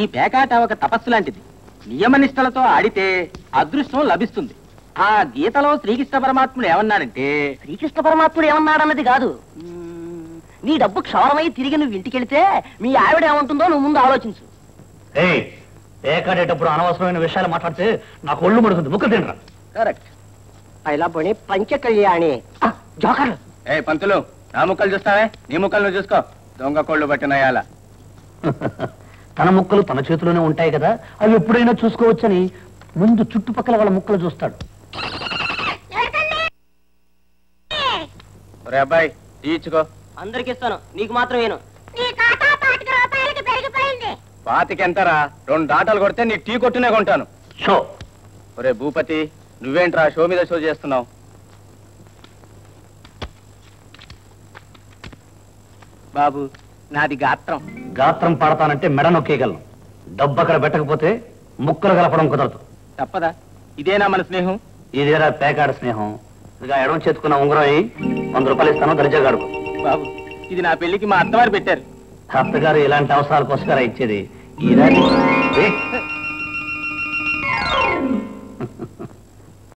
ఈ పేకాట ఒక తపస్సు లాంటిది. నియమనిష్టలతో ఆడితే అదృష్టం లభిస్తుంది. ఆ గీతలో శ్రీకృష్ణ పరమాత్ముడు ఏమన్నాడంటే, శ్రీకృష్ణ పరమాత్ముడు ఏమన్నాడన్నది కాదు, నీ డబ్బు క్షవరమై తిరిగి నువ్వు ఇంటికెళ్తే మీ ఆవిడ ఏమంటుందో నువ్వు ముందు ఆలోచించు. పేకాడేటప్పుడు అనవసరమైన విషయాలు మాట్లాడితే నాకు ఒళ్ళు ముడుతుంది. ముక్క తినరా. కరెక్ట్. అయిలా పోనీ పంచకళ్యాణి జోకర్లు. పంతులు, నా ముక్కలు చూస్తావే, నీ ముక్కలు నువ్వు చూసుకో. దొంగ కోళ్ళు పట్టినయాల. తన ముక్కలు తన చేతిలోనే ఉంటాయి కదా, అవి ఎప్పుడైనా చూసుకోవచ్చని ముందు చుట్టుపక్కల వాళ్ళ ముక్కలు చూస్తాడు. అబ్బాయి తీర్చుకో. అందరికి ఇస్తాను, నీకు మాత్రం వేను. పాతికెంతరా? 2 ఆటలు కొడితే నీ టీ కొట్టునే కొంటాను. షో. ఒరే భూపతి, నువ్వేంట్రా షో మీద షో చేస్తున్నావు? బాబు, నాది గాత్రం. గాత్రం పాడతానంటే మెడ నొక్కేయగలను. డబ్బు అక్కడ పెట్టకపోతే ముక్కలు కలపడం కుదరదు. తప్పదా? ఇదేనా మన స్నేహం? ఇదేరా పేకాడ స్నేహం. ఇక ఎడవం చేతుకున్న ఉంగరం 100 రూపాయలు ఇస్తాను, దర్జాగాడు. బాబు, ఇది నా పెళ్లికి మా అత్తవారు పెట్టారు. అత్తగారు ఇలాంటి అవసరాల కోసమే ఇచ్చేది. ఈ